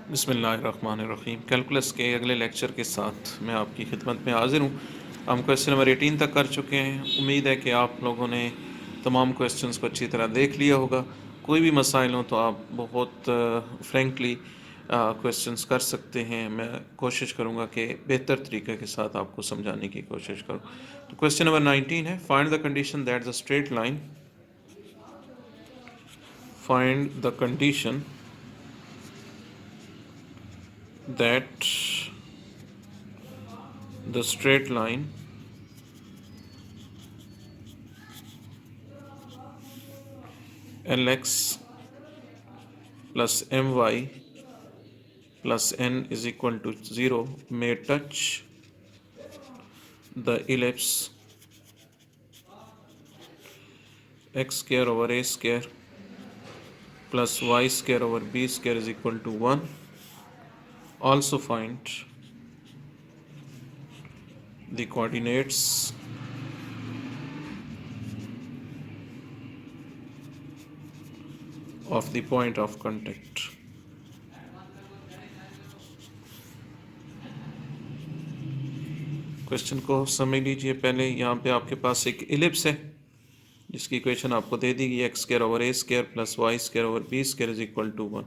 बिस्मिल्लाहिर्रहमानिर्रहीम। कैलकुलस के अगले लेक्चर के साथ मैं आपकी खिदमत में हाज़िर हूँ। हम क्वेश्चन नंबर 18 तक कर चुके हैं। उम्मीद है कि आप लोगों ने तमाम क्वेश्चंस को अच्छी तरह देख लिया होगा। कोई भी मसाइल हो तो आप बहुत फ्रेंकली क्वेश्चंस कर सकते हैं। मैं कोशिश करूँगा कि बेहतर तरीके के साथ आपको समझाने की कोशिश करूँ। तो क्वेश्चन नंबर 19 है, find the condition that the straight line find the condition that the straight line lx plus my plus n is equal to 0 may touch the ellipse x square over a square plus y square over b square is equal to 1. Also find the coordinates of the point of contact. Question को समझ लीजिए। पहले यहाँ पे आपके पास एक ellipse है जिसकी इक्वेशन आपको दे दी गई, x square over a square plus y square over b square is equal to 1।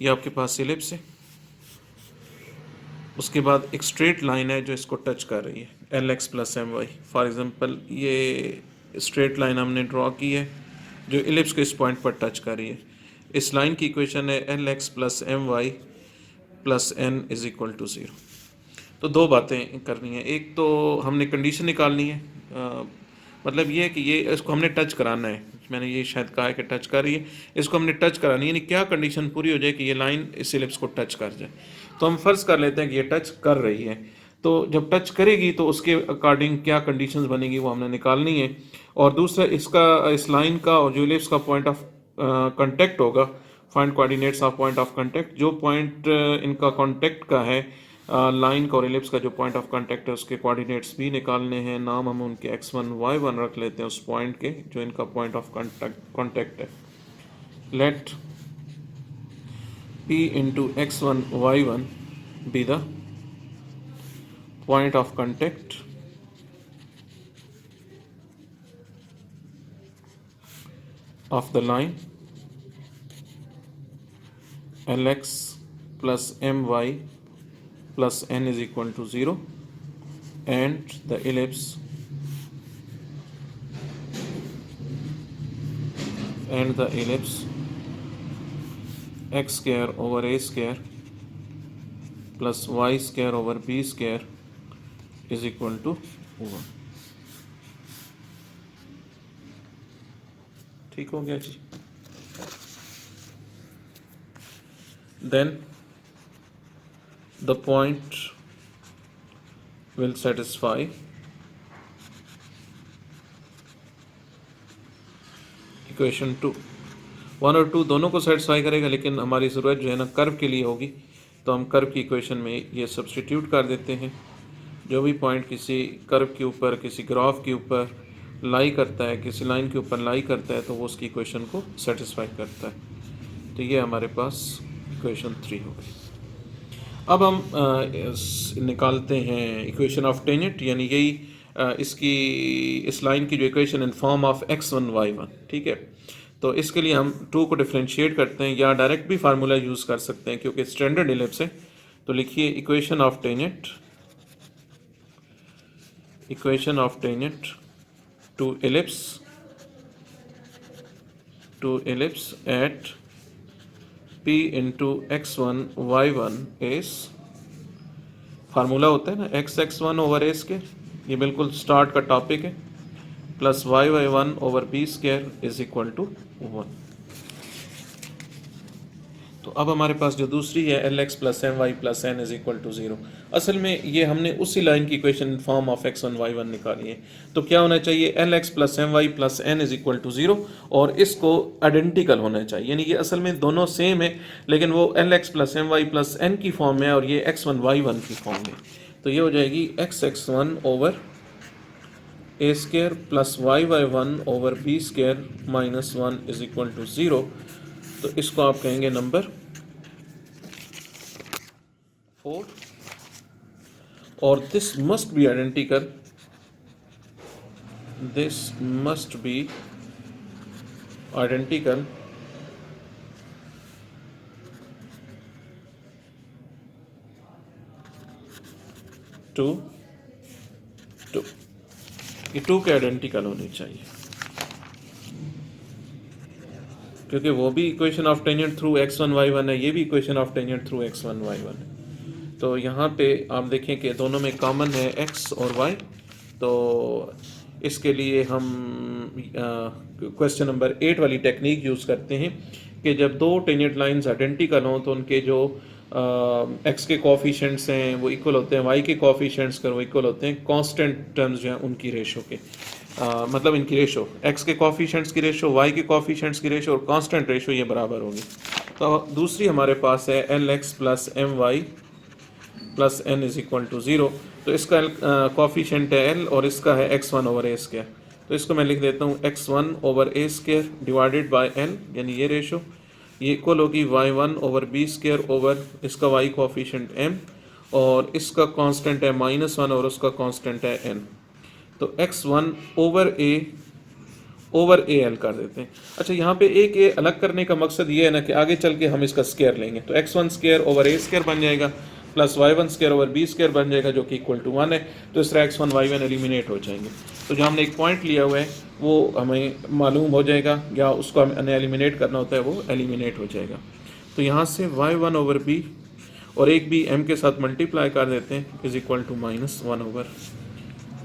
ये आपके पास इलिप्स है। उसके बाद एक स्ट्रेट लाइन है जो इसको टच कर रही है, l x plus m y. For example ये स्ट्रेट लाइन हमने ड्रॉ की है जो इलिप्स को इस पॉइंट पर टच कर रही है। इस लाइन की इक्वेशन है l x plus m y plus n is equal to 0। तो दो बातें करनी है। एक तो हमने कंडीशन निकालनी है, मतलब ये है कि ये इसको हमने टच कराना है। मैंने ये शायद कहा है कि टच कर रही है, इसको हमने टच करानी है, यानी क्या कंडीशन पूरी हो जाए कि ये लाइन इस इलिप्स को टच कर जाए। तो हम फर्ज कर लेते हैं कि ये टच कर रही है। तो जब टच करेगी तो उसके अकॉर्डिंग क्या कंडीशंस बनेगी वो हमने निकालनी है। और दूसरा इसका, इस लाइन का और जो इलिप्स का पॉइंट ऑफ कांटेक्ट होगा, find coordinates of point of contact. जो पॉइंट इनका कांटेक्ट का है, लाइन का और इलिप्स का जो पॉइंट ऑफ कांटेक्ट है उसके कोऑर्डिनेट्स भी निकालने हैं। नाम हम उनके x1 y1 रख लेते हैं उस पॉइंट के जो इनका पॉइंट ऑफ कांटेक्ट है। Let p into x1 y1 be the point of contact of the line lx plus my plus n is equal to 0 and the ellipse x square over a square plus y square over b square is equal to 1। ठीक हो गया जी। Then the point will satisfy equation 2। 1 और 2 दोनों को satisfy करेगा, लेकिन हमारी ज़रूरत जो है ना कर्व के लिए होगी, तो हम कर्व की इक्वेशन में ये सब्स्टिट्यूट कर देते हैं। जो भी पॉइंट किसी कर्व के ऊपर, किसी ग्राफ के ऊपर लाई करता है, किसी लाइन के ऊपर लाई करता है, तो वो उसकी इक्वेशन को सेटिस्फाई करता है। तो ये हमारे पास इक्वेशन 3 हो गई। अब हम निकालते हैं इक्वेशन ऑफ टेंजेंट, यानी यही इसकी, इस लाइन की जो equation in form of x1 y1। ठीक है, तो इसके लिए हम 2 को डिफरेंशिएट करते हैं या डायरेक्ट भी फार्मूला यूज़ कर सकते हैं क्योंकि स्टैंडर्ड इलिप्स है। तो लिखिए equation of tangent to ellipse at p into x1 y1 is, formula होता है ना x1 ओवर a स्क्वायर, ये बिल्कुल स्टार्ट का टॉपिक है, plus y1 over b square is equal to 1। तो अब हमारे पास जो दूसरी है lx plus m y plus n is equal to 0। असल में ये हमने उसी लाइन की equation in form of x1 y1 निकाली है। तो क्या होना चाहिए, lx plus m y plus n is equal to 0, और इसको आइडेंटिकल होना चाहिए, यानी ये असल में दोनों सेम है, लेकिन वो lx plus m y plus n की फॉर्म में और ये x1 y1 की फॉर्म में। तो ये हो जाएगी x1 over a square plus y1 over b square minus 1 is equal to 0। तो इसको आप कहेंगे नंबर 4 और this must be identical, this must be identical to 2, ये 2 के आइडेंटिकल होनी चाहिए, क्योंकि वो भी equation of tangent through x1 y1 है, ये भी equation of tangent through x1 y1 है। तो यहाँ पे आप देखें कि दोनों में कॉमन है x और y, तो इसके लिए हम क्वेश्चन नंबर 8 वाली टेक्निक यूज़ करते हैं कि जब दो टेंजेंट लाइंस आइडेंटिकल हों तो उनके जो x के कोफिशिएंट्स हैं वो इक्वल होते हैं, y के कोफिशिएंट्स कर वो इक्वल होते हैं कांस्टेंट टर्म्स जो हैं उनकी रेशो के, मतलब इनकी रेशो x के कोफिशिएंट्स की रेशो, y के कोफिशिएंट्स की रेशो और कांस्टेंट रेशो ये बराबर होगी। तो दूसरी हमारे पास है lx plus my plus n is equal to 0, तो इसका कोफिशिएंट है l और इसका है x1 ओवर a स्क्वायर, तो इसको मैं लिख देता हूँ x1 over a square divided bye l, यानी ये रेशो, ये इक्वल होगी y1 over b square over इसका y कोफिशिएंट m और इसका कांस्टेंट है -1 और उसका कांस्टेंट है n, तो x1 ओवर a l कर देते हैं। अच्छा, यहाँ पे एक ये अलग करने का मकसद ये है ना कि आगे चल के हम इसका स्क्वायर लेंगे, तो x1 square over a square बन जाएगा plus y1 square over b square बन जाएगा जो कि इक्वल टू 1 है, तो इस तरह x1 y1 एलिमिनेट हो जाएंगे। तो जो हमने एक पॉइंट लिया हुआ है वो हमें मालूम हो जाएगा, या उसको हमें एलिमिनेट करना होता है वो एलिमिनेट हो जाएगा। तो यहाँ से y1 ओवर b और एक भी m के साथ मल्टीप्लाई कर देते हैं is equal to -1 over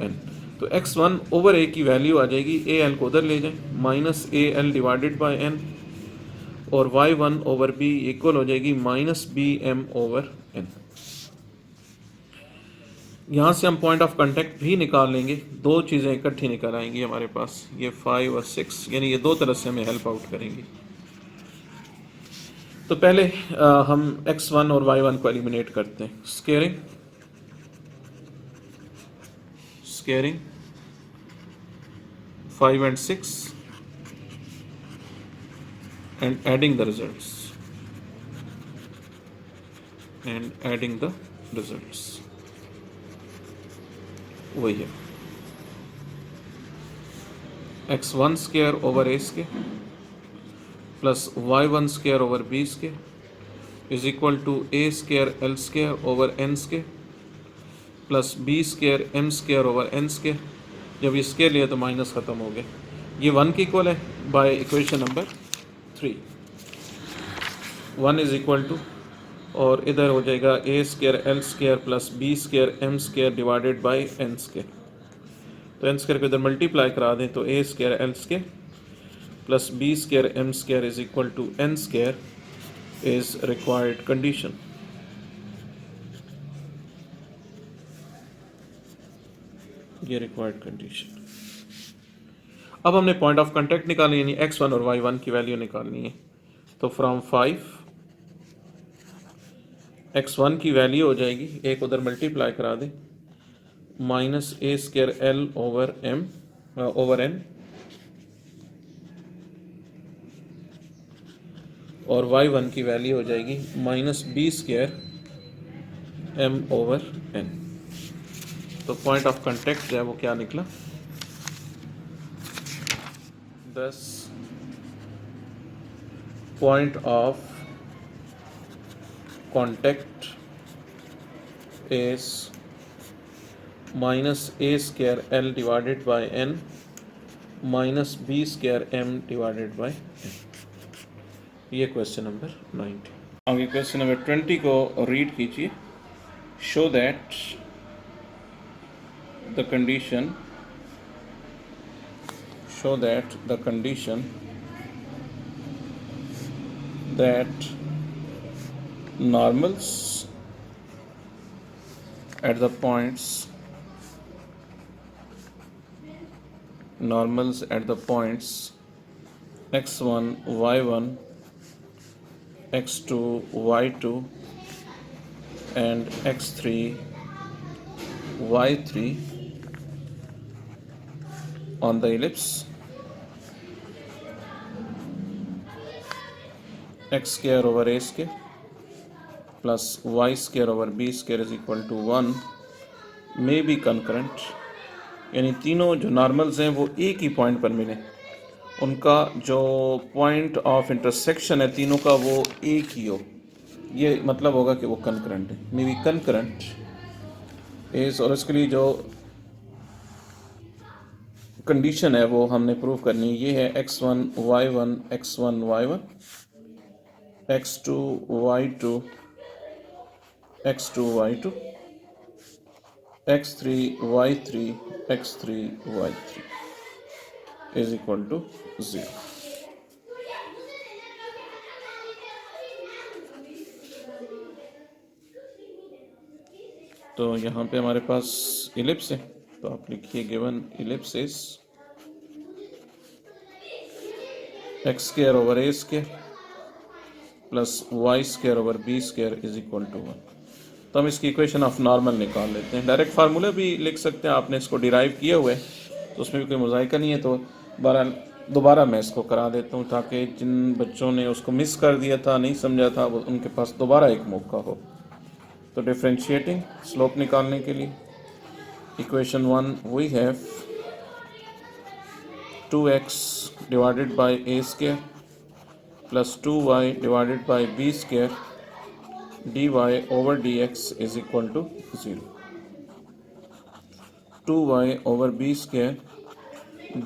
n, तो x1 ओवर a की वैल्यू आ जाएगी, al को उधर ले जाएं, -al डिवाइडेड बाय n और y1 ओवर b इक्वल हो जाएगी -bm ओवर n। यहाँ से हम पॉइंट ऑफ कांटेक्ट भी निकाल लेंगे, दो चीज़ें इकट्ठी निकल आएंगी हमारे पास, ये 5 और 6, यानी ये दो तरह से हमें हेल्प आउट करेंगी। तो पहले हम x1 और y1 को एलिमिनेट करते हैं, squaring 5 and 6 and adding the results, वही है x1 square over a square plus y1 square over b square is equal to a square l square over n square plus b square m square over n square. जब ये square लिया तो minus ख़त्म हो गया, ये 1 की equal है by equation number 3, 1 is equal to, और इधर हो जाएगा a square l square plus b square m square divided by n square, तो n स्क्वायर को इधर मल्टीप्लाई करा दें तो a square l square plus b square m square is equal to n square is required condition. ये required condition. अब हमने point of contact निकालनी, यानी x1 और y1 की वैल्यू निकालनी है, तो फ्रॉम 5 x1 की वैल्यू हो जाएगी, एक उधर मल्टीप्लाई करा दें, minus a square l over m over n और y1 की वैल्यू हो जाएगी minus b square m over n। तो पॉइंट ऑफ कांटेक्ट जो है वो क्या निकला, 10 point of contact is minus a square l divided by n minus b square m divided by n। ये क्वेश्चन नंबर 90। आगे क्वेश्चन नंबर 20 को read कीजिए। Show that the condition that normals at the points x1 y1 x2 y2 and x3 y3 on the ellipse x square over a square plus y square over b square is equal to 1 may be concurrent, यानी तीनों जो normals हैं वो एक ही point पर मिले, उनका जो पॉइंट ऑफ इंटरसेक्शन है तीनों का वो एक ही हो, ये मतलब होगा कि वो कंकरेंट है, मे बी कंकरेंट इस, और इसके लिए जो कंडीशन है वो हमने प्रूव करनी है, ये है x1 y1 x1 y1 x2 y2 x2 y2 x3 y3 x3 y3 is equal to 0. तो यहाँ पे हमारे पास इलिप्स है, तो आप लिखिए given ellipse is x square over a square plus y square over b square is equal to 1. तो हम इसकी इक्वेशन ऑफ नॉर्मल निकाल लेते हैं. डायरेक्ट फार्मूला भी लिख सकते हैं, आपने इसको डिराइव किया हुआ है तो उसमें भी कोई मुज़ायका नहीं है. तो दोबारा मैं इसको करा देता हूँ ताकि जिन बच्चों ने उसको मिस कर दिया था, नहीं समझा था, वो उनके पास दोबारा एक मौका हो. तो डिफरेंशिएटिंग स्लोप निकालने के लिए equation 1 we have 2x divided by a square plus 2y divided by b square dy over dx is equal to 0. 2y over b square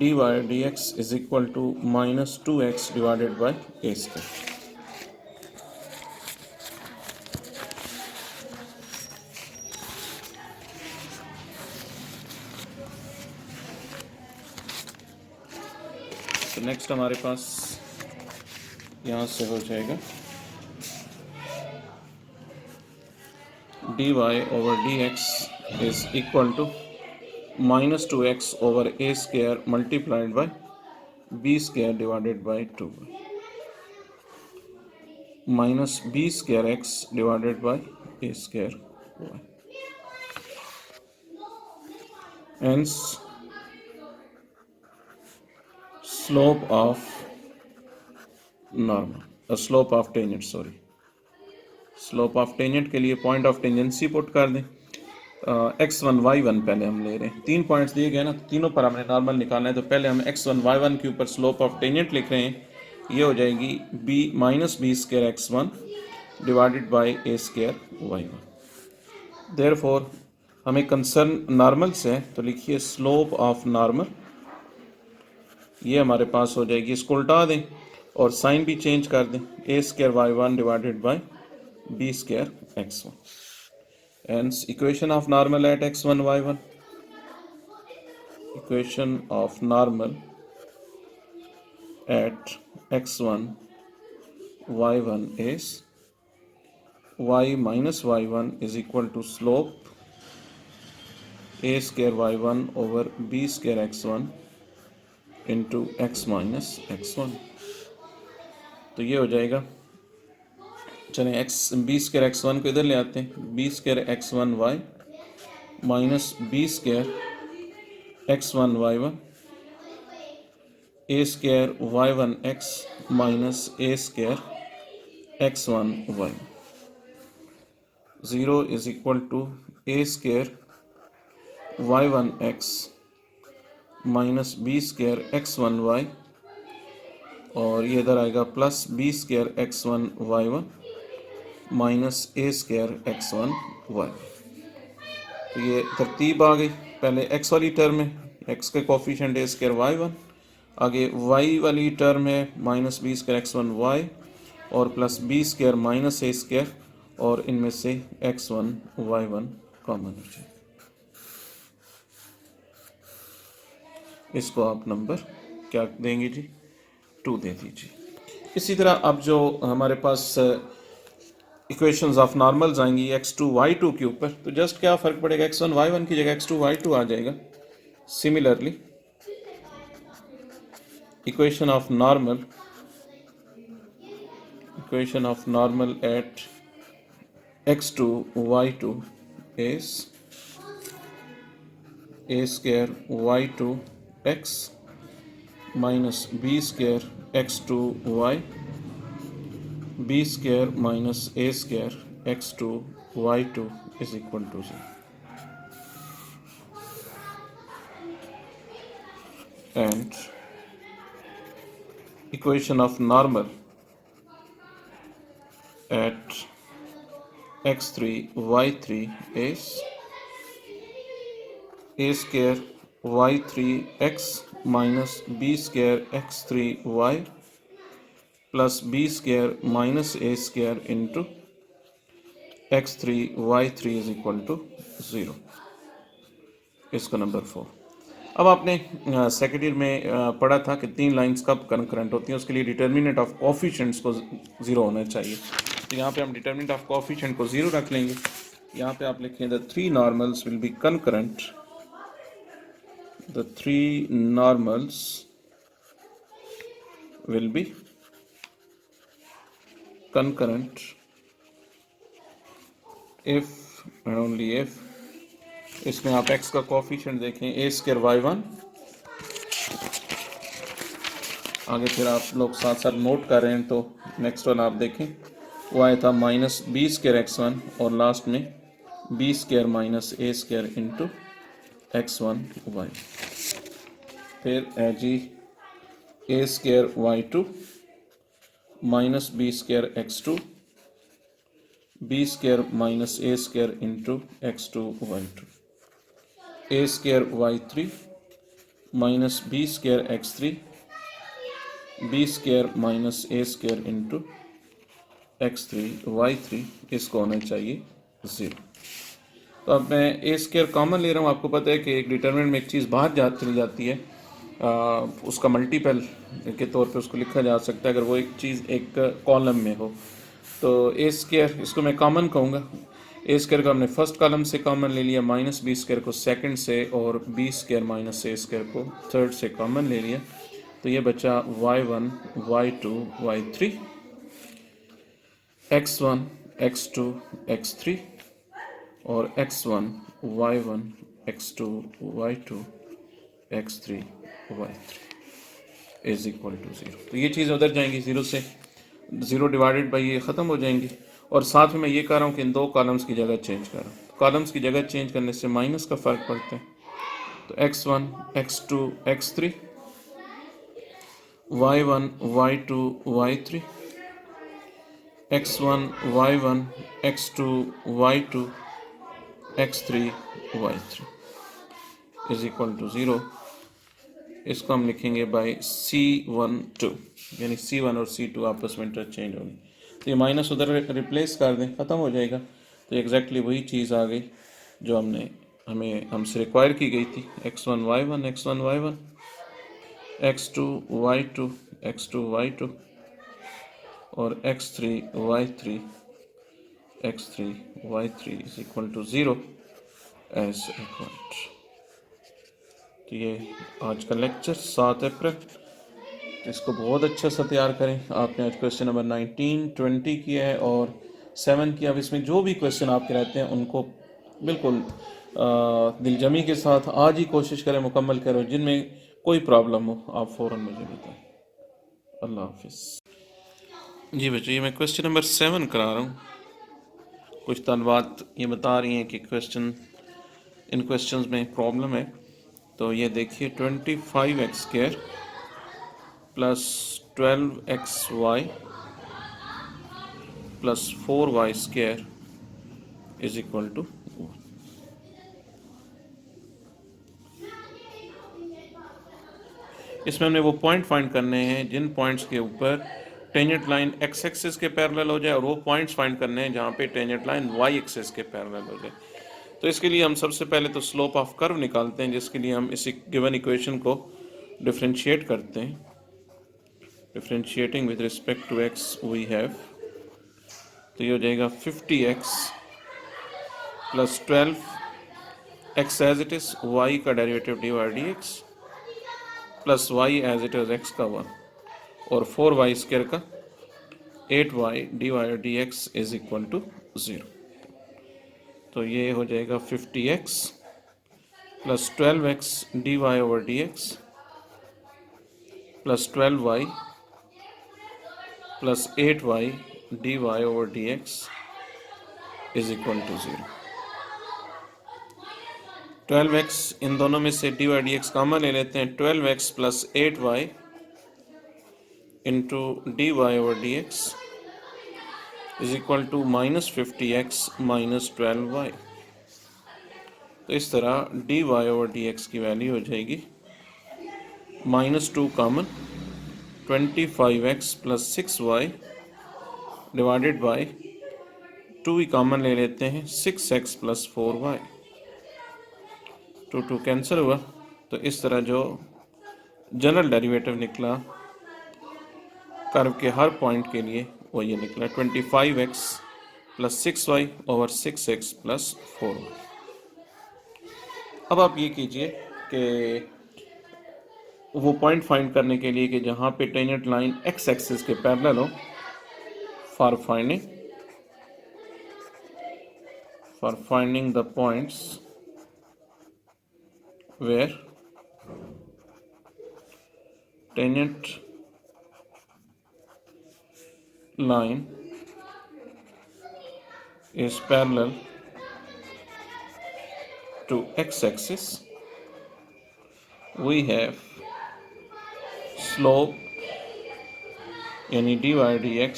dy dx is equal to minus 2x divided by a square. तो next हमारे पास यहाँ से हो जाएगा dy over dx is equal to minus 2x over a square multiplied by b square divided by 2 minus b square x divided by a square y. Hence slope of normal slope of tangent slope of tangent के लिए point of tangency put कर दें. x1 y1 पहले हम ले रहे हैं, 3 points दिए गए ना, तीनों पर हमने नॉर्मल निकालना है. तो पहले हम x1 y1 के ऊपर स्लोप ऑफ टेंजेंट लिख रहे हैं, ये हो जाएगी b minus B square x1 divided by a square y1. Therefore हमें कंसर्न नॉर्मल से है, तो लिखिए स्लोप ऑफ नॉर्मल, ये हमारे पास हो जाएगी. इसको उल्टा दें और साइन भी चेंज कर दें, a square y1 divided by b square x1. Hence equation of normal at x1 y1, equation of normal at x1 y1 is y minus y1 is equal to slope a square y1 over b square x1 into x minus x1. तो ये हो जाएगा, चलें B square x one को इधर ले आते हैं, B square x one Y minus B square x one Y one A square Y one X minus A square x one Y. 0 is equal to A square Y one X minus B square x one Y, और ये इधर आएगा plus B square x one Y one minus ए square x one Y. तो ये तरतीब आ गई, पहले x वाली टर्म है, एक्स के coefficient a square Y one, आगे वाई वाली टर्म है minus B square x one Y और प्लस बी स्क्वायर माइनस ए स्क्वायर, और इनमें से x one Y one common हो जाए. इसको आप नंबर क्या देंगे जी, 2 दे दीजिए. इसी तरह अब जो हमारे पास इक्वेशंस ऑफ नॉर्मल्स आएंगी x2 y2 के ऊपर, तो जस्ट क्या फ़र्क पड़ेगा, x1 y1 की जगह x2 y2 आ जाएगा. Similarly equation of normal at x2 y2 is a square y2 x minus b square x2 y b square minus A square x2 y2 is equal to 0. And equation of normal at x3 y3 is a square y3x minus b square x3y plus b square minus a square into x3 y3 is equal to 0. इसका number 4. अब आपने second year में पढ़ा था कि 3 lines कब concurrent होती हैं, उसके लिए डिटर्मिनेंट ऑफ कोफिशिएंट्स को 0 होना चाहिए. तो यहाँ पे हम डिटर्मिनेंट ऑफ कोफिशिएंट को 0 रख लेंगे. यहाँ पे आप लिखें the 3 normals will be concurrent. The 3 normals will be concurrent if and only if. इसमें आप x का कोफिशिएंट देखें a स्क्वायर y1. आगे फिर आप लोग साथ साथ नोट कर रहे हैं तो नेक्स्ट वन आप देखें वो आया था माइनस बी स्क्वायर x1 और लास्ट में बी स्क्वायर माइनस ए स्क्वायर इंटू x1 y. फिर है जी A square y2 minus B square x2 B square minus A square into x2 y2. A square y3 minus B square x3 B square minus A square into x3 y3. इसको होना चाहिए 0. तो अब मैं ए square common ले रहा हूँ. आपको पता है कि एक डिटरमिनेंट में एक चीज़ बाहर चली जाती है, उसका मल्टीपल के तौर पे उसको लिखा जा सकता है अगर वो एक चीज़ एक कॉलम में हो. तो ए स्क्वायर इसको मैं कॉमन कहूँगा. ए स्क्वायर को हमने फर्स्ट कॉलम से कॉमन ले लिया, माइनस बी स्क्वायर को सेकंड से और बी स्क्वायर माइनस ए स्क्वायर को थर्ड से कॉमन ले लिया. तो ये बचा y1 y2 y3 x1 x2 x3 और x1 y1 x2 y2 x3 y3 is equal to 0. तो ये चीज़ उधर जाएंगी 0 से, 0 डिवाइडेड बाई ये ख़त्म हो जाएंगी. और साथ में मैं ये कर रहा हूँ कि इन 2 कॉलम्स की जगह चेंज कर रहा हूँ. कॉलम्स की जगह चेंज करने से माइनस का फ़र्क पड़ता है. तो x1 x2 x3 y1 y2 y3 x1 y1 x2 y2 x3 y3 is equal to 0. इसको हम लिखेंगे बाई C12, यानी C1 और C2 आपस में इंटरचेंज होंगे. तो ये माइनस उधर रिप्लेस कर दें, ख़त्म हो जाएगा. तो एग्जैक्टली वही चीज़ आ गई जो हमसे रिक्वायर की गई थी. x1 y1 x1 y1 x2 y2 x2 y2 और x3 y3 x3 y3 is equal to 0 as equal. तो ये आज का लेक्चर 7 अप्रैल. तो इसको बहुत अच्छा सा तैयार करें. आपने आज क्वेश्चन नंबर 19 20 किया है और 7 किया. अब इसमें जो भी क्वेश्चन आपके रहते हैं उनको बिल्कुल दिलजमी के साथ आज ही कोशिश करें मुकम्मल करो. जिनमें कोई प्रॉब्लम हो आप फ़ौरन मुझे बताएं. अल्लाह हाफिज़. जी बच्चों, ये मैं क्वेश्चन नंबर 7 करा रहा हूँ. कुछ तलबात ये बता रही हैं कि इन क्वेश्चंस में प्रॉब्लम है. तो ये देखिए 25x square plus 12xy plus 4y square is equal to. इसमें हमने वो पॉइंट फाइंड करने हैं जिन पॉइंट्स के ऊपर टेंजेंट लाइन x एक्सिस के पैरेलल हो जाए, और वो पॉइंट्स फाइंड करने हैं जहाँ पे टेंजेंट लाइन y एक्सिस के पैरेलल हो जाए. तो इसके लिए हम सबसे पहले तो स्लोप ऑफ कर्व निकालते हैं, जिसके लिए हम इस गिवन इक्वेशन को डिफरेंशिएट करते हैं. Differentiating with respect to x we have, तो ये हो जाएगा 50x plus 12x as it is y का derivative dy dx plus y as it is x का 1 और 4y स्क्वायर का 8y dy dx is equal to 0. तो ये हो जाएगा 50x plus 12x dy over dx plus 12y plus 8y dy over dx is equal to 0। 12x, इन दोनों में से dy dx कॉमन ले लेते हैं। 12x plus 8y into dy over dx is equal to minus 50x minus 12y। तो इस तरह dy ओवर dx की वैल्यू हो जाएगी -2 common 25x plus 6y divided by 2 ही कॉमन ले लेते हैं 6x प्लस 4y। 2 कैंसिल हुआ, तो इस तरह जो जनरल डेरिवेटिव निकला कर्व के हर पॉइंट के लिए वो ये निकला 25x plus 6y over 6x plus 4y। अब आप ये कीजिए कि वो पॉइंट फाइंड करने के लिए कि जहाँ पे टेंजेंट लाइन x एक्सिस के पैरेलल हो, for finding the points where tangent line is parallel to x-axis, we have slope यानी dy dx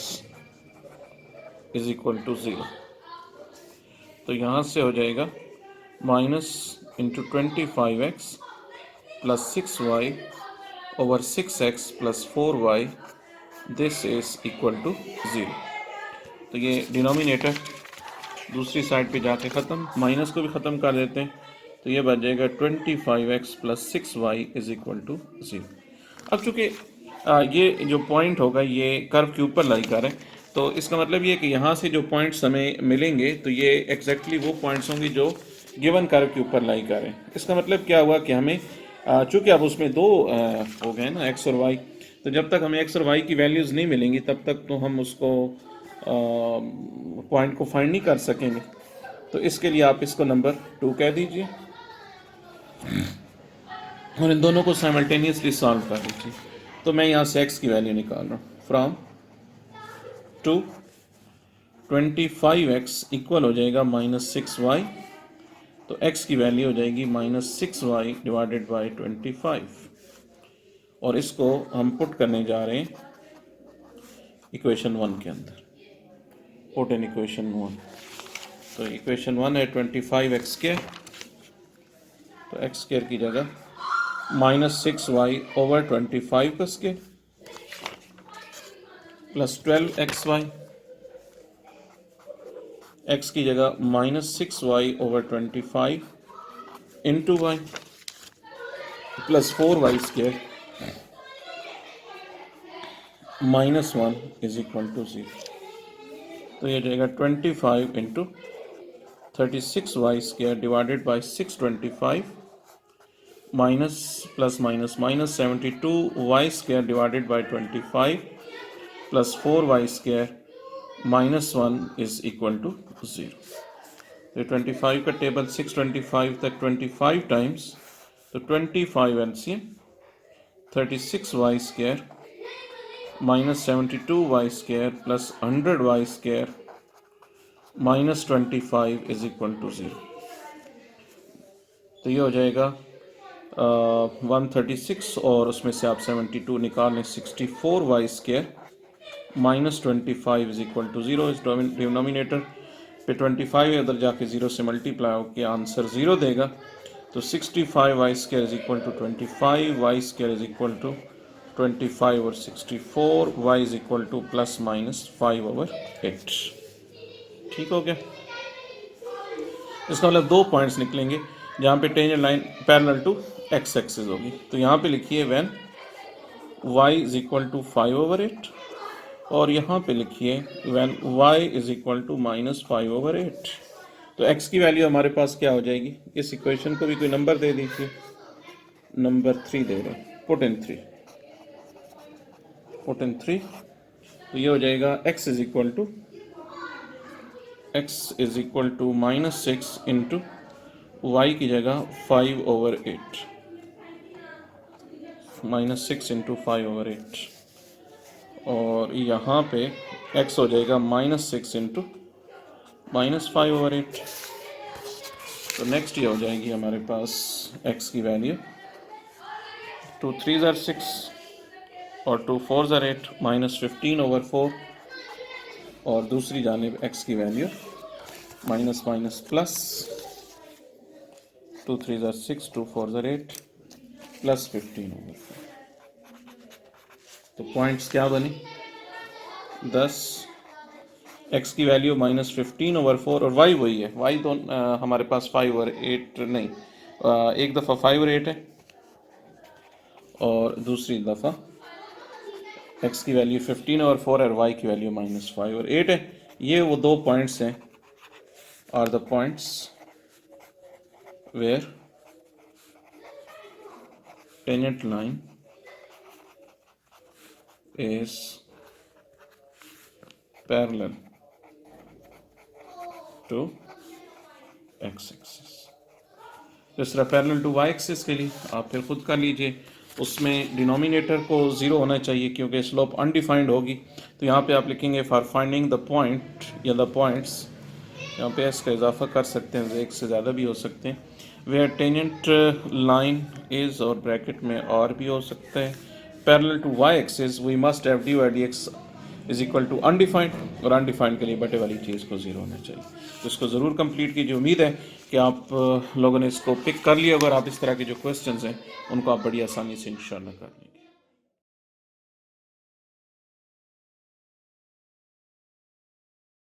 is equal to 0। तो यहाँ से हो जाएगा minus into 25x plus 6y over 6x plus 4y, this is equal to 0। तो ये denominator दूसरी side पे जाके ख़त्म, माइनस को भी ख़त्म कर देते हैं, तो ये बच जाएगा 25x plus 6y is equal to 0। अब चूँकि ये जो पॉइंट होगा ये कर्व के ऊपर लाई कर है, तो इसका मतलब ये कि यहाँ से जो पॉइंट्स हमें मिलेंगे तो ये एग्जैक्टली वो पॉइंट्स होंगे जो गिवन कर्व के ऊपर लाई कर रहे हैं। इसका मतलब क्या हुआ कि हमें चूँकि अब उसमें दो हो गए ना x और y, तो जब तक हमें x और y की वैल्यूज़ नहीं मिलेंगी तब तक तो हम उसको पॉइंट को फाइंड नहीं कर सकेंगे। तो इसके लिए आप इसको नंबर 2 कह दीजिए और इन दोनों को साइमल्टेनियसली सॉल्व कर दीजिए। तो मैं यहाँ से x की वैल्यू निकाल रहा हूँ। फ्रॉम 2 25x इक्वल हो जाएगा -6y, तो x की वैल्यू हो जाएगी -6y डिवाइडेड बाई 25, और इसको हम पुट करने जा रहे हैं इक्वेशन 1 के अंदर। पुट इन इक्वेशन 1, तो इक्वेशन 1 है 25x स्क्वायर, तो x स्क्वायर की जगह -6y ओवर 25 का स्क्वायर प्लस 12xy, x की जगह -6y over 25 into y plus 4y square -1 is equal to 0। तो ये जाएगा 25 into 36y square divided by 625 minus plus minus -72y square divided by 25 plus 4y square -1 is equal to 0। तो 25 का table 625 तक 25 times, तो 25 LCM 36y square -72y square plus 100y square -25 is equal to 0। तो ये हो जाएगा 136 और उसमें से आप 72 निकाल लें, 64y square -25 is equal to 0। इस डिनोमिनेटर पे 25 है, उधर जाके 0 से मल्टीप्लाई होकर आंसर 0 देगा। तो 65y square is equal to 25, y square is equal to 25 और 64, y is equal to +-5 over 8। ठीक हो गया। इसका मतलब दो पॉइंट्स निकलेंगे जहाँ पे tangent line parallel to x axis होगी। तो यहाँ पे लिखिए when y is equal to 5 over 8, और यहाँ पे लिखिए when y is equal to -5 over 8। तो x की वैल्यू हमारे पास क्या हो जाएगी? इस इक्वेशन को भी कोई नंबर दे दीजिए, नंबर 3 दे रहे हैं, पुट इन 3। तो ये हो जाएगा x is equal to -6 into y की जगह 5 ओवर 8, -6 इंटू 5 ओवर 8, और यहाँ पे x हो जाएगा -6 इंटू -5/8। तो नेक्स्ट ये हो जाएगी हमारे पास x की वैल्यू 2 3 ज़ार 6 और 2 4 ज़ार 8 -15/4, और दूसरी जानिब x की वैल्यू माइनस माइनस प्लस 2 3 ज़ार 6 2 4 ज़ार 8 प्लस 15/4। तो पॉइंट्स क्या बने 10, x की वैल्यू -15/4 और y वही है, y तो हमारे पास 5 और 8 नहीं, एक दफ़ा 5 और 8 है और दूसरी दफ़ा x की वैल्यू 15/4 और y की वैल्यू -5 और 8 है। ये वो दो पॉइंट्स हैं, are the points where tangent line is parallel to x axis। जिस तरह पैरेलल टू y एक्सिस के लिए आप फिर खुद कर लीजिए, उसमें डिनोमिनेटर को ज़ीरो होना चाहिए क्योंकि स्लोप अनडिफाइंड होगी। तो यहाँ पे आप लिखेंगे फॉर फाइंडिंग द पॉइंट या द पॉइंट्स, यहाँ पे इसका इजाफा कर सकते हैं, एक से ज़्यादा भी हो सकते हैं। वेयर टेंजेंट लाइन इज़ और ब्रैकेट में और भी हो सकता है parallel to y axis, we must have dy/dx is equal to undefined, और अनडिफाइंड के लिए बटे वाली चीज़ को ज़ीरो होना चाहिए। तो इसको ज़रूर कंप्लीट कीजिए। उम्मीद है कि आप लोगों ने इसको पिक कर लिया। अगर आप इस तरह के जो क्वेश्चंस हैं उनको आप बड़ी आसानी से इंशाल्लाह कर लेंगे।